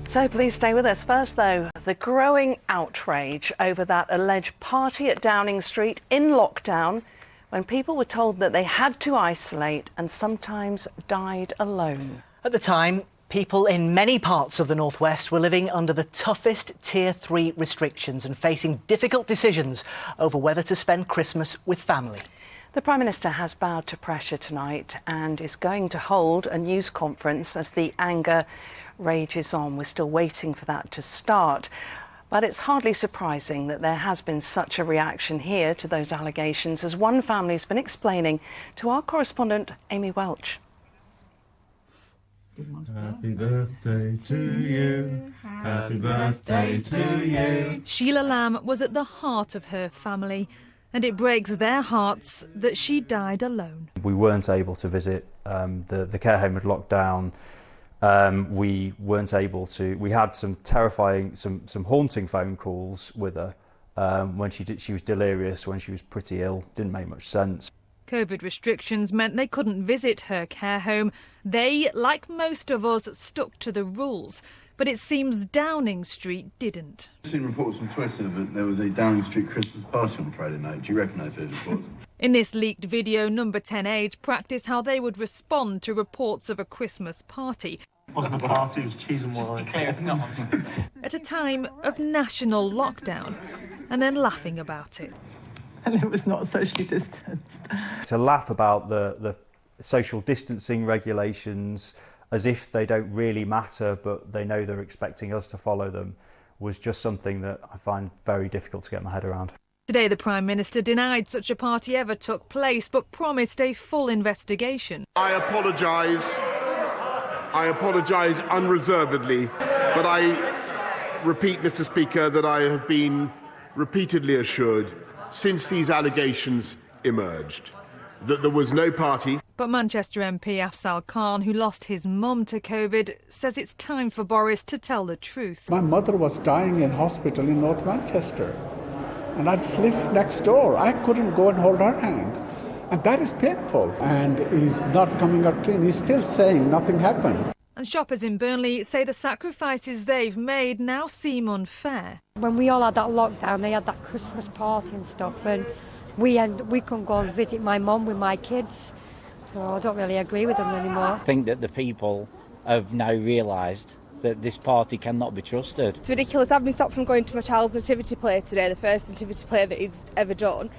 So please stay with us. First, though, the growing outrage over that alleged party at Downing Street in lockdown when people were told that they had to isolate and sometimes died alone. At the time, people in many parts of the northwest were living under the toughest Tier 3 restrictions and facing difficult decisions over whether to spend Christmas with family. The Prime Minister has bowed to pressure tonight and is going to hold a news conference as the anger rages on. We're still waiting for that to start. But it's hardly surprising that there has been such a reaction here to those allegations, as one family has been explaining to our correspondent, Amy Welch. Happy birthday to you. Happy birthday to you. Sheila Lamb was at the heart of her family, and it breaks their hearts that she died alone. We weren't able to visit the care home had locked down. We weren't able to. We had some terrifying, some haunting phone calls with her when she was delirious, when she was pretty ill. Didn't make much sense. COVID restrictions meant they couldn't visit her care home. They, like most of us, stuck to the rules. But it seems Downing Street didn't. I've seen reports on Twitter that there was a Downing Street Christmas party on Friday night. Do you recognise those reports? In this leaked video, Number 10 aides practiced how they would respond to reports of a Christmas party. It wasn't a party, it was cheese and wine. Just be clear, it's not. At a time of national lockdown, and then laughing about it. And it was not socially distanced. To laugh about the social distancing regulations as if they don't really matter, but they know they're expecting us to follow them, was just something that I find very difficult to get my head around. Today, the Prime Minister denied such a party ever took place, but promised a full investigation. I apologise unreservedly, but I repeat, Mr. Speaker, that I have been repeatedly assured since these allegations emerged that there was no party. But Manchester MP Afzal Khan, who lost his mum to COVID, says it's time for Boris to tell the truth. My mother was dying in hospital in North Manchester, and I just lived next door. I couldn't go and hold her hand, and that is painful. And he's not coming out clean. He's still saying nothing happened. And shoppers in Burnley say the sacrifices they've made now seem unfair. When we all had that lockdown, they had that Christmas party and stuff, and we couldn't go and visit my mum with my kids, so I don't really agree with them anymore. I think that the people have now realised that this party cannot be trusted. It's ridiculous. I've been stopped from going to my child's nativity play today, the first nativity play that he's ever done,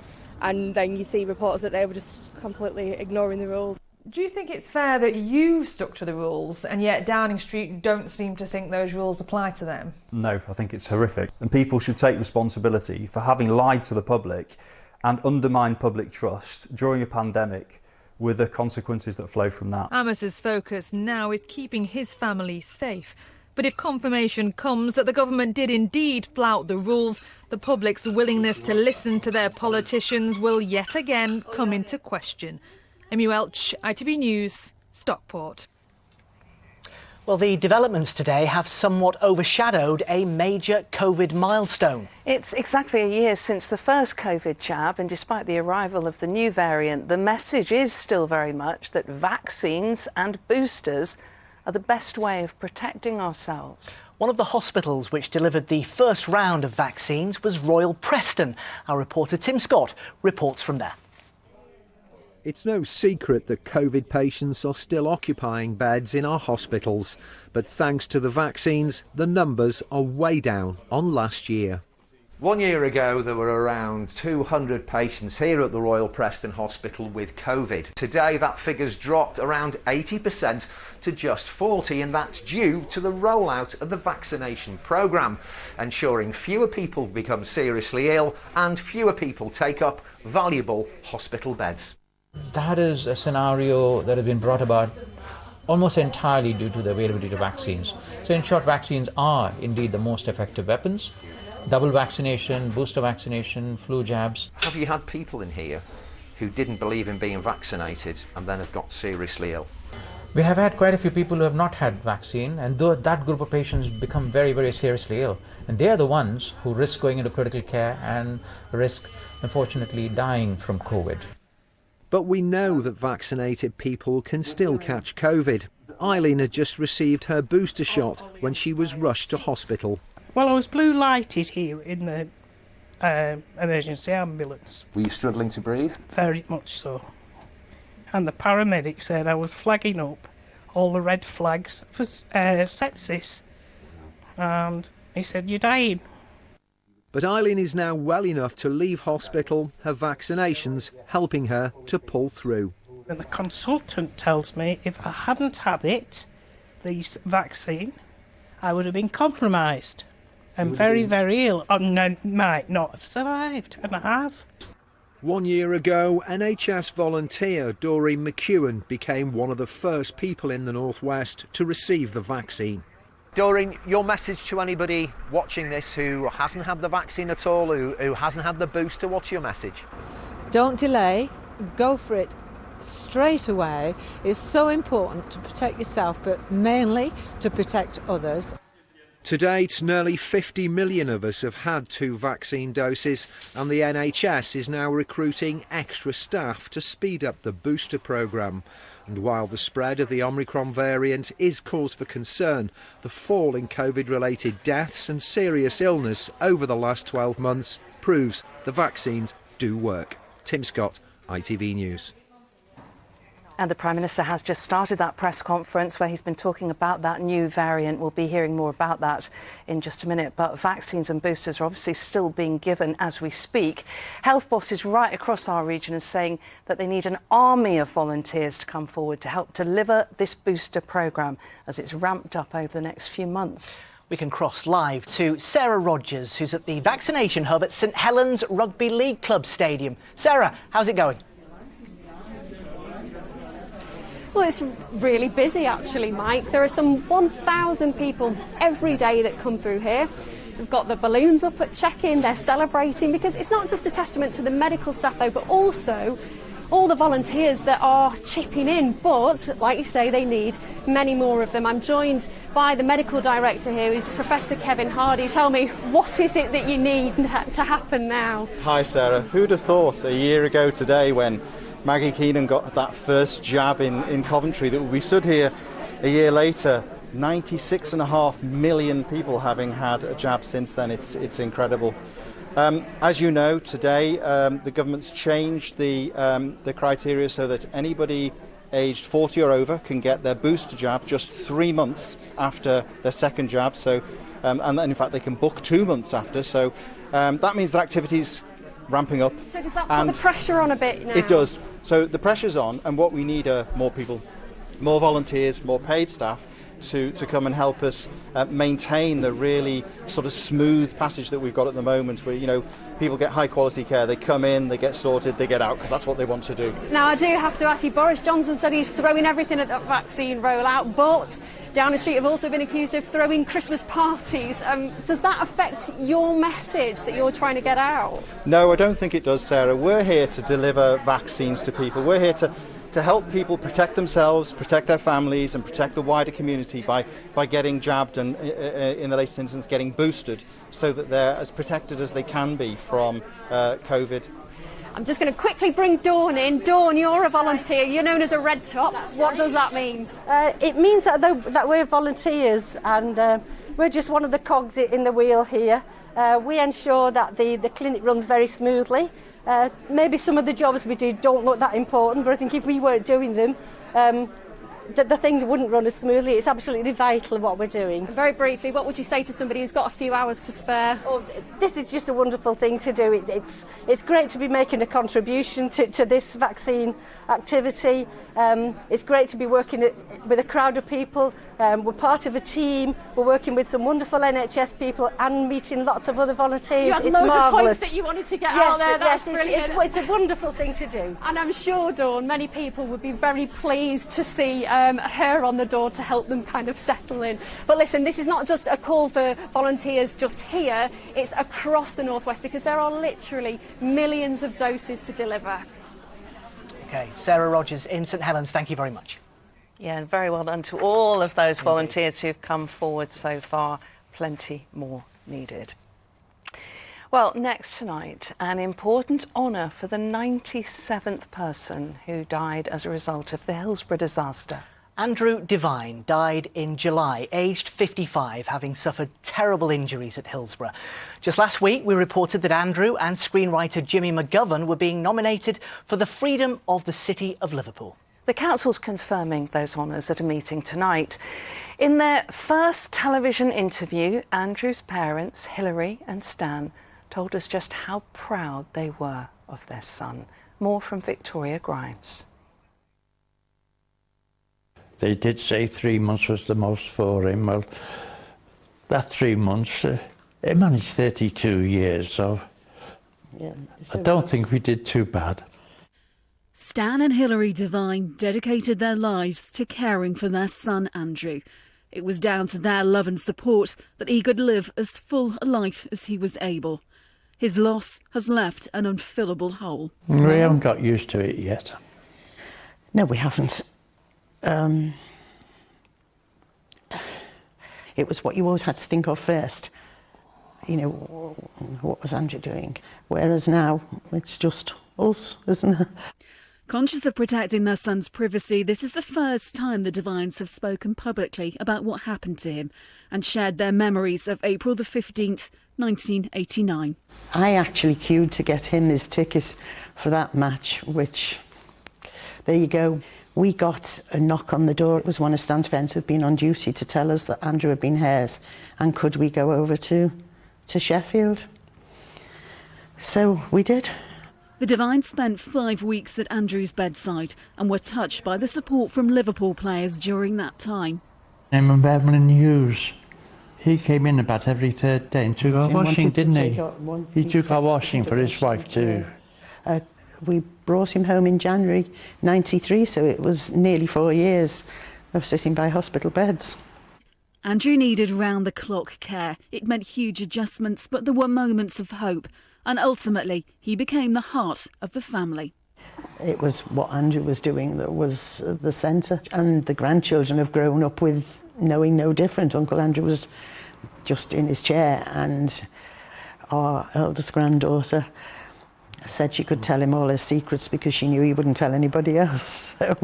and then you see reports that they were just completely ignoring the rules. Do you think it's fair that you stuck to the rules and yet Downing Street don't seem to think those rules apply to them? No, I think it's horrific. And people should take responsibility for having lied to the public and undermined public trust during a pandemic with the consequences that flow from that. Amos's focus now is keeping his family safe. But if confirmation comes that the government did indeed flout the rules, the public's willingness to listen to their politicians will yet again come into question. Amy Welch, ITV News, Stockport. Well, the developments today have somewhat overshadowed a major COVID milestone. It's exactly a year since the first COVID jab, and despite the arrival of the new variant, the message is still very much that vaccines and boosters are the best way of protecting ourselves. One of the hospitals which delivered the first round of vaccines was Royal Preston. Our reporter Tim Scott reports from there. It's no secret that COVID patients are still occupying beds in our hospitals, but thanks to the vaccines, the numbers are way down on last year. 1 year ago, there were around 200 patients here at the Royal Preston Hospital with COVID. Today, that figure's dropped around 80% to just 40, and that's due to the rollout of the vaccination programme, ensuring fewer people become seriously ill and fewer people take up valuable hospital beds. That is a scenario that has been brought about almost entirely due to the availability of vaccines. So in short, vaccines are indeed the most effective weapons. Double vaccination, booster vaccination, flu jabs. Have you had people in here who didn't believe in being vaccinated and then have got seriously ill? We have had quite a few people who have not had vaccine, and that group of patients become very, very seriously ill. And they are the ones who risk going into critical care and risk, unfortunately, dying from COVID. But we know that vaccinated people can still catch COVID. Eileen had just received her booster shot when she was rushed to hospital. Well, I was blue lighted here in the emergency ambulance. Were you struggling to breathe? Very much so. And the paramedic said I was flagging up all the red flags for sepsis. And he said, "You're dying." But Eileen is now well enough to leave hospital, her vaccinations helping her to pull through. And the consultant tells me if I hadn't had it, this vaccine, I would have been compromised. I'm very, very ill and I might not have survived, and I have. 1 year ago, NHS volunteer Doreen McEwen became one of the first people in the North West to receive the vaccine. Doreen, your message to anybody watching this who hasn't had the vaccine at all, who hasn't had the booster, what's your message? Don't delay, go for it straight away. It's so important to protect yourself, but mainly to protect others. To date, nearly 50 million of us have had 2 vaccine doses, and the NHS is now recruiting extra staff to speed up the booster programme. And while the spread of the Omicron variant is cause for concern, the fall in COVID-related deaths and serious illness over the last 12 months proves the vaccines do work. Tim Scott, ITV News. And the Prime Minister has just started that press conference where he's been talking about that new variant. We'll be hearing more about that in just a minute. But vaccines and boosters are obviously still being given as we speak. Health bosses right across our region are saying that they need an army of volunteers to come forward to help deliver this booster programme as it's ramped up over the next few months. We can cross live to Sarah Rogers, who's at the vaccination hub at St Helens Rugby League Club Stadium. Sarah, how's it going? Well, it's really busy actually, Mike. There are some 1,000 people every day that come through here. We've got the balloons up at check-in, they're celebrating, because it's not just a testament to the medical staff though, but also all the volunteers that are chipping in. But, like you say, they need many more of them. I'm joined by the medical director here, who's Professor Kevin Hardy. Tell me, what is it that you need to happen now? Hi Sarah, who'd have thought a year ago today when Maggie Keenan got that first jab in Coventry that we stood here a year later, 96.5 million people having had a jab since then. It's incredible. As you know, today the government's changed the criteria so that anybody aged 40 or over can get their booster jab just 3 months after their second jab. So, and in fact they can book 2 months after. So that means that activities ramping up. So does that put the pressure on a bit now? It does. So the pressure's on, and what we need are more people, more volunteers, more paid staff to come and help us maintain the really sort of smooth passage that we've got at the moment, where, you know, people get high quality care, they come in, they get sorted, they get out, because that's what they want to do. Now, I do have to ask you, Boris Johnson said he's throwing everything at that vaccine rollout, but Downing Street have also been accused of throwing Christmas parties. Does that affect your message that you're trying to get out? No, I don't think it does, Sarah. We're here to deliver vaccines to people. We're here to help people protect themselves, protect their families and protect the wider community by getting jabbed and, in the latest instance, getting boosted so that they're as protected as they can be from COVID. I'm just going to quickly bring Dawn in. Dawn, you're a volunteer. You're known as a red top. What does that mean? It means that we're volunteers and we're just one of the cogs in the wheel here. We ensure that the clinic runs very smoothly. Maybe some of the jobs we do don't look that important, but I think if we weren't doing them, the things wouldn't run as smoothly. It's absolutely vital what we're doing. Very briefly, what would you say to somebody who's got a few hours to spare? Oh, this is just a wonderful thing to do. It's great to be making a contribution to this vaccine activity. It's great to be working with a crowd of people. We're part of a team. We're working with some wonderful NHS people and meeting lots of other volunteers. You had it's loads marvellous. of points that you wanted to get out there. That's brilliant. It's a wonderful thing to do. And I'm sure, Dawn, many people would be very pleased to see her on the door to help them kind of settle in. But listen, this is not just a call for volunteers just here. It's across the North West, because there are literally millions of doses to deliver. OK, Sarah Rogers in St Helens, thank you very much. Yeah, and very well done to all of those volunteers who've come forward so far. Plenty more needed. Well, next tonight, an important honour for the 97th person who died as a result of the Hillsborough disaster. Andrew Devine died in July, aged 55, having suffered terrible injuries at Hillsborough. Just last week, we reported that Andrew and screenwriter Jimmy McGovern were being nominated for the Freedom of the City of Liverpool. The council's confirming those honours at a meeting tonight. In their first television interview, Andrew's parents, Hilary and Stan, told us just how proud they were of their son. More from Victoria Grimes. They did say 3 months was the most for him. Well, that 3 months, he managed 32 years, so yeah, I don't think we did too bad. Stan and Hilary Devine dedicated their lives to caring for their son Andrew. It was down to their love and support that he could live as full a life as he was able. His loss has left an unfillable hole. We haven't got used to it yet. No, we haven't. It was what you always had to think of first. You know, what was Andrew doing? Whereas now, it's just us, isn't it? Conscious of protecting their son's privacy, this is the first time the Devines have spoken publicly about what happened to him and shared their memories of April the 15th, 1989. I actually queued to get him his ticket for that match, which, there you go. We got a knock on the door. It was one of Stan's friends who'd been on duty to tell us that Andrew had been Hares and could we go over to Sheffield. So we did. The Devines spent 5 weeks at Andrew's bedside and were touched by the support from Liverpool players during that time. And Bevan Hughes, he came in about every third day and took our washing, didn't he? He took our washing for his wife too. We brought him home in January '93, so it was nearly 4 years of sitting by hospital beds. Andrew needed round-the-clock care. It meant huge adjustments, but there were moments of hope. And ultimately, he became the heart of the family. It was what Andrew was doing that was the centre. And the grandchildren have grown up with knowing no different. Uncle Andrew was just in his chair, and our eldest granddaughter said she could tell him all his secrets because she knew he wouldn't tell anybody else. So.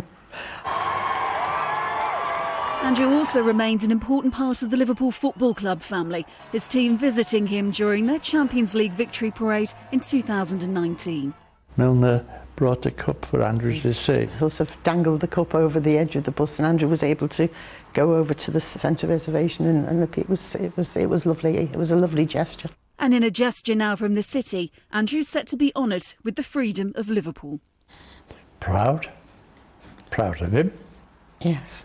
Andrew also remained an important part of the Liverpool Football Club family, his team visiting him during their Champions League victory parade in 2019. Milner brought the cup for Andrew to see. Sort of dangled the cup over the edge of the bus, and Andrew was able to go over to the centre reservation and look. It was lovely. It was a lovely gesture. And in a gesture now from the city, Andrew's set to be honoured with the Freedom of Liverpool. Proud of him. Yes.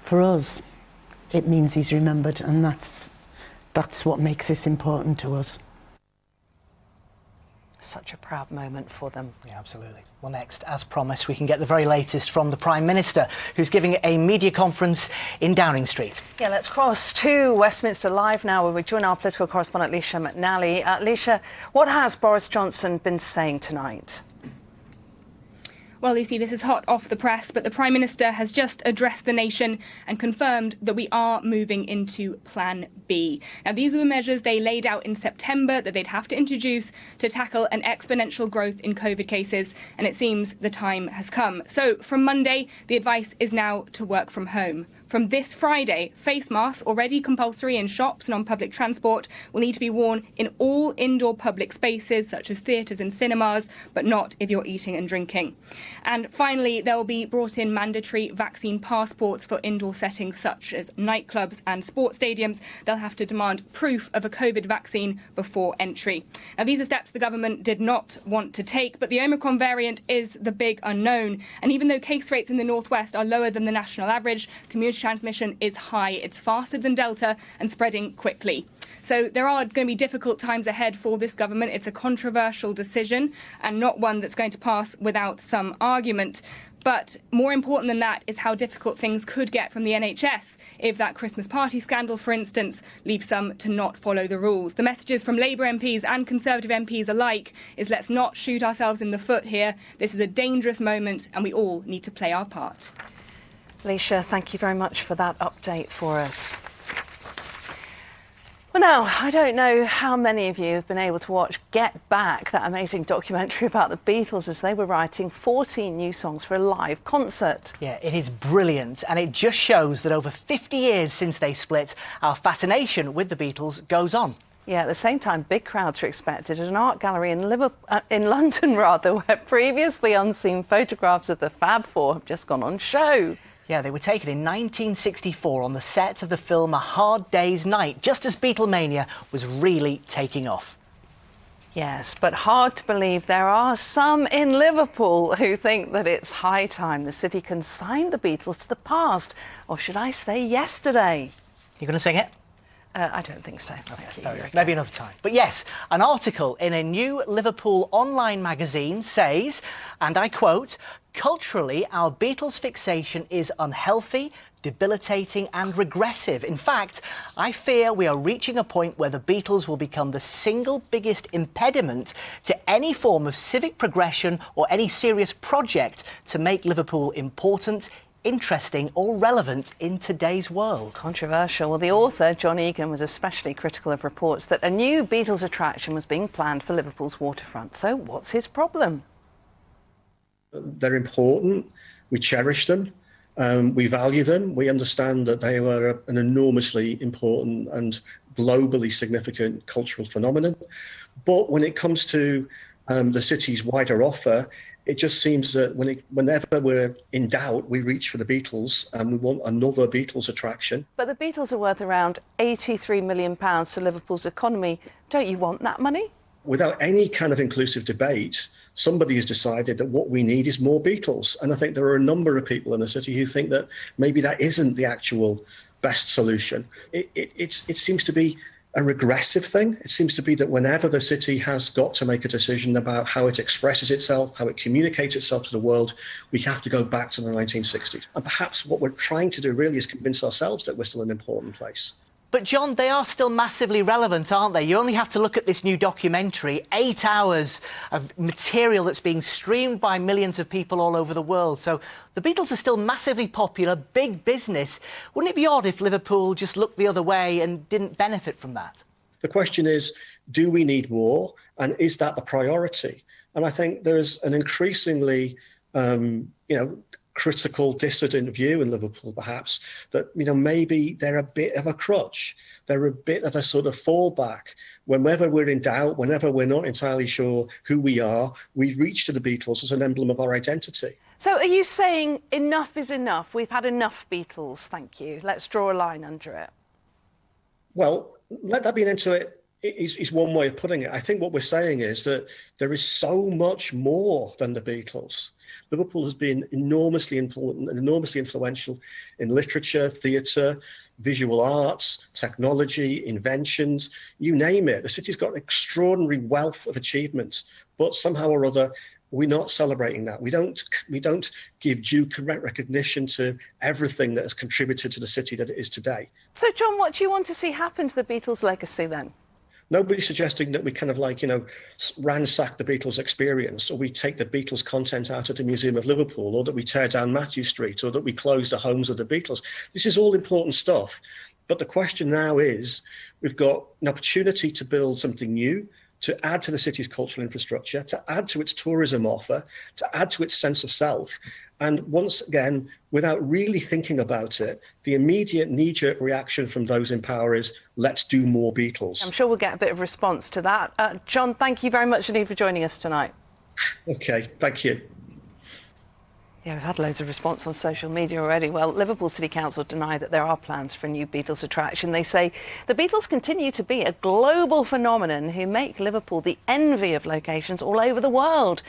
For us, it means he's remembered, and that's what makes this important to us. Such a proud moment for them. Yeah, absolutely. Well, next, as promised, we can get the very latest from the Prime Minister, who's giving a media conference in Downing Street. Yeah, let's cross to Westminster Live now, where we join our political correspondent, Leisha McNally. Leisha, what has Boris Johnson been saying tonight? Well, Lucy, this is hot off the press, but the Prime Minister has just addressed the nation and confirmed that we are moving into Plan B. Now, these are the measures they laid out in September that they'd have to introduce to tackle an exponential growth in COVID cases, and it seems the time has come. So, from Monday, the advice is now to work from home. From this Friday, face masks, already compulsory in shops and on public transport, will need to be worn in all indoor public spaces, such as theatres and cinemas, but not if you're eating and drinking. And finally, there will be brought in mandatory vaccine passports for indoor settings, such as nightclubs and sports stadiums. They'll have to demand proof of a COVID vaccine before entry. Now, these are steps the government did not want to take, but the Omicron variant is the big unknown. And even though case rates in the northwest are lower than the national average, community transmission is high. It's faster than Delta and spreading quickly. So there are going to be difficult times ahead for this government. It's a controversial decision and not one that's going to pass without some argument. But more important than that is how difficult things could get from the NHS if that Christmas party scandal, for instance, leaves some to not follow the rules. The messages from Labour MPs and Conservative MPs alike is let's not shoot ourselves in the foot here. This is a dangerous moment and we all need to play our part. Leisha, thank you very much for that update for us. Well, now, I don't know how many of you have been able to watch Get Back, that amazing documentary about the Beatles as they were writing 14 new songs for a live concert. Yeah, it is brilliant, and it just shows that over 50 years since they split, our fascination with the Beatles goes on. Yeah, at the same time, big crowds are expected at an art gallery in London, where previously unseen photographs of the Fab Four have just gone on show. Yeah, they were taken in 1964 on the set of the film A Hard Day's Night, just as Beatlemania was really taking off. Yes, but hard to believe there are some in Liverpool who think that it's high time the city consigned the Beatles to the past, or should I say yesterday. You going to sing it? I don't think so. Maybe another time. But yes, an article in a new Liverpool online magazine says, and I quote, "Culturally, our Beatles fixation is unhealthy, debilitating and regressive. In fact, I fear we are reaching a point where the Beatles will become the single biggest impediment to any form of civic progression or any serious project to make Liverpool important, interesting or relevant in today's world." Controversial. Well, the author, John Egan, was especially critical of reports that a new Beatles attraction was being planned for Liverpool's waterfront. So what's his problem? They're important. We cherish them. We value them. We understand that they were an enormously important and globally significant cultural phenomenon. But when it comes to the city's wider offer, it just seems that whenever we're in doubt, we reach for the Beatles and we want another Beatles attraction. But the Beatles are worth around £83 million to Liverpool's economy. Don't you want that money? Without any kind of inclusive debate, somebody has decided that what we need is more Beatles. And I think there are a number of people in the city who think that maybe that isn't the actual best solution. It seems to be a regressive thing. It seems to be that whenever the city has got to make a decision about how it expresses itself, how it communicates itself to the world, we have to go back to the 1960s. And perhaps what we're trying to do really is convince ourselves that we're still an important place. But, John, they are still massively relevant, aren't they? You only have to look at this new documentary, 8 hours of material that's being streamed by millions of people all over the world. So the Beatles are still massively popular, big business. Wouldn't it be odd if Liverpool just looked the other way and didn't benefit from that? The question is, do we need more? And is that the priority? And I think there's an increasingly, critical, dissident view in Liverpool, perhaps, that, maybe they're a bit of a crutch. They're a bit of a sort of fallback. Whenever we're in doubt, whenever we're not entirely sure who we are, we reach to the Beatles as an emblem of our identity. So are you saying enough is enough? We've had enough Beatles, thank you. Let's draw a line under it. Well, let that be into it is one way of putting it. I think what we're saying is that there is so much more than the Beatles. Liverpool has been enormously important and enormously influential in literature, theatre, visual arts, technology, inventions, you name it. The city's got an extraordinary wealth of achievements, but somehow or other, we're not celebrating that. We don't give due correct recognition to everything that has contributed to the city that it is today. So, John, what do you want to see happen to the Beatles' legacy then? Nobody's suggesting that we kind of ransack the Beatles experience, or we take the Beatles content out of the Museum of Liverpool, or that we tear down Matthew Street, or that we close the homes of the Beatles. This is all important stuff. But the question now is, we've got an opportunity to build something new, to add to the city's cultural infrastructure, to add to its tourism offer, to add to its sense of self. And once again, without really thinking about it, the immediate knee-jerk reaction from those in power is, let's do more Beatles. I'm sure we'll get a bit of response to that. John, thank you very much indeed for joining us tonight. OK, thank you. Yeah, we've had loads of response on social media already. Well, Liverpool City Council deny that there are plans for a new Beatles attraction. They say the Beatles continue to be a global phenomenon who make Liverpool the envy of locations all over the world.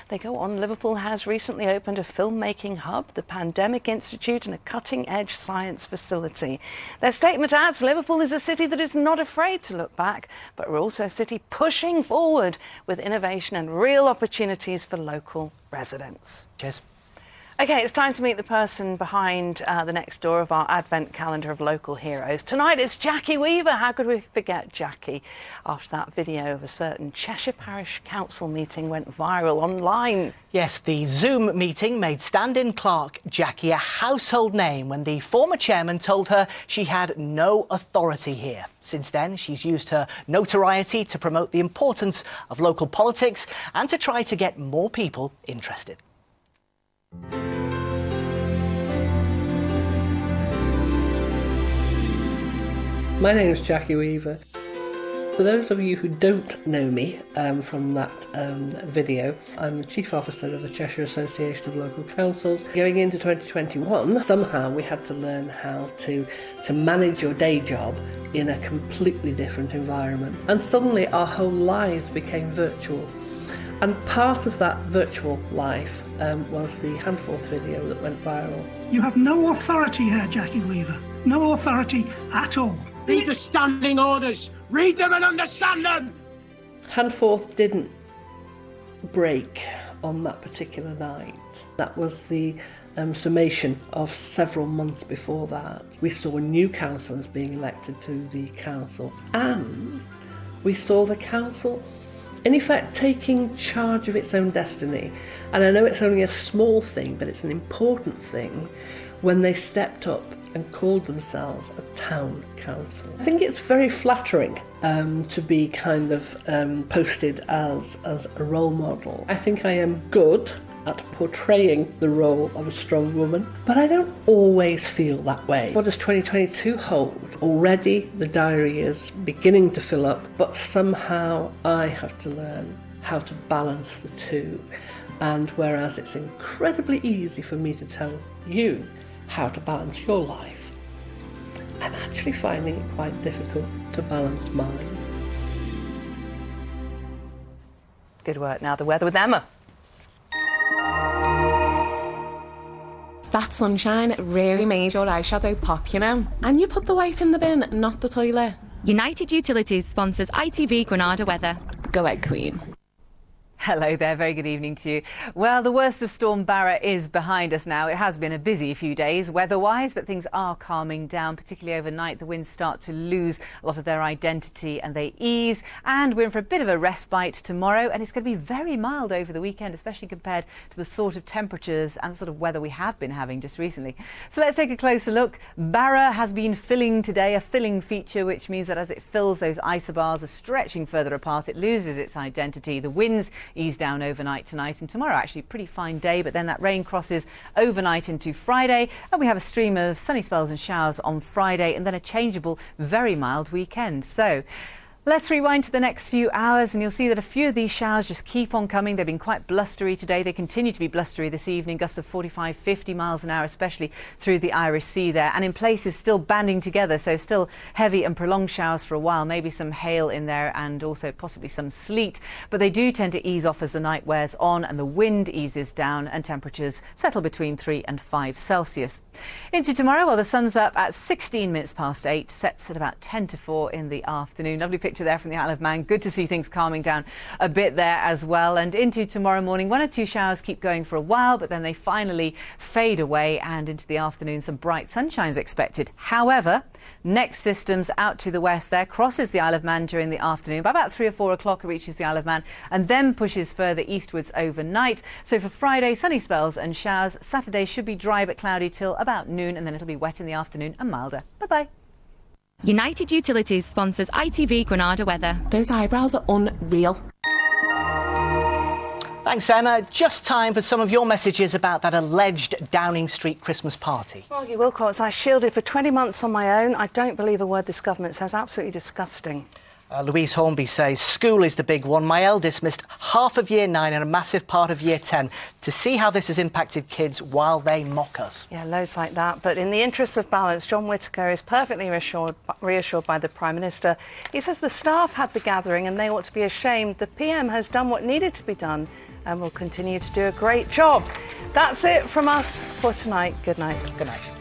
They go on, Liverpool has recently opened a filmmaking hub, the Pandemic Institute and a cutting-edge science facility. Their statement adds, Liverpool is a city that is not afraid to look back, but we're also a city pushing forward with innovation and real opportunities for local residents. Cheers. OK, it's time to meet the person behind the next door of our Advent calendar of local heroes. Tonight it's Jackie Weaver. How could we forget Jackie after that video of a certain Cheshire Parish Council meeting went viral online? Yes, the Zoom meeting made stand-in clerk Jackie a household name when the former chairman told her she had no authority here. Since then, she's used her notoriety to promote the importance of local politics and to try to get more people interested. My name is Jackie Weaver. For those of you who don't know me from that video, I'm the Chief Officer of the Cheshire Association of Local Councils. Going into 2021, somehow we had to learn how to manage your day job in a completely different environment. And suddenly our whole lives became virtual. And part of that virtual life was the Handforth video that went viral. You have no authority here, Jackie Weaver. No authority at all. Read the standing orders. Read them and understand them. Handforth didn't break on that particular night. That was the summation of several months before that. We saw new councillors being elected to the council, and we saw the council in effect taking charge of its own destiny. And I know it's only a small thing, but it's an important thing when they stepped up and called themselves a town council. I think it's very flattering to be kind of posted as a role model. I think I am good at portraying the role of a strong woman, but I don't always feel that way. What does 2022 hold? Already the diary is beginning to fill up, but somehow I have to learn how to balance the two. And whereas it's incredibly easy for me to tell you how to balance your life, I'm actually finding it quite difficult to balance mine. Good work. Now the weather with Emma. That sunshine really made your eyeshadow pop, you know. And you put the wipe in the bin, not the toilet. United Utilities sponsors ITV Granada weather. Go ahead, Queen. Hello there, very good evening to you. Well, the worst of Storm Barra is behind us now. It has been a busy few days weather-wise, but things are calming down, particularly overnight. The winds start to lose a lot of their identity and they ease, and we're in for a bit of a respite tomorrow, and it's going to be very mild over the weekend, especially compared to the sort of temperatures and the sort of weather we have been having just recently. So let's take a closer look. Barra has been filling today, a filling feature, which means that as it fills, those isobars are stretching further apart. It loses its identity. The winds ease down overnight tonight, and tomorrow actually pretty fine day, but then that rain crosses overnight into Friday, and we have a stream of sunny spells and showers on Friday, and then a changeable, very mild weekend. So let's rewind to the next few hours, and you'll see that a few of these showers just keep on coming. They've been quite blustery today. They continue to be blustery this evening, gusts of 45, 50 miles an hour, especially through the Irish Sea there, and in places still banding together, so still heavy and prolonged showers for a while, maybe some hail in there and also possibly some sleet, but they do tend to ease off as the night wears on and the wind eases down and temperatures settle between 3 and 5 Celsius. Into tomorrow, well, the sun's up at 16 minutes past 8, sets at about 10 to 4 in the afternoon. Lovely picture there from the Isle of Man. Good to see things calming down a bit there as well. And into tomorrow morning, 1 or 2 showers keep going for a while, but then they finally fade away, and into the afternoon some bright sunshine is expected. However, next system's out to the west there, crosses the Isle of Man during the afternoon. By about 3 or 4 o'clock it reaches the Isle of Man and then pushes further eastwards overnight. So for Friday, sunny spells and showers. Saturday should be dry but cloudy till about noon, and then it'll be wet in the afternoon and milder. Bye-bye. United Utilities sponsors ITV Granada weather. Those eyebrows are unreal. Thanks, Emma. Just time for some of your messages about that alleged Downing Street Christmas party. Margie Wilcox, I shielded for 20 months on my own. I don't believe a word this government says. Absolutely disgusting. Louise Hornby says, school is the big one. My eldest missed half of Year 9 and a massive part of Year 10 to see how this has impacted kids while they mock us. Yeah, loads like that. But in the interest of balance, John Whittaker is perfectly reassured by the Prime Minister. He says the staff had the gathering and they ought to be ashamed. The PM has done what needed to be done and will continue to do a great job. That's it from us for tonight. Good night. Good night.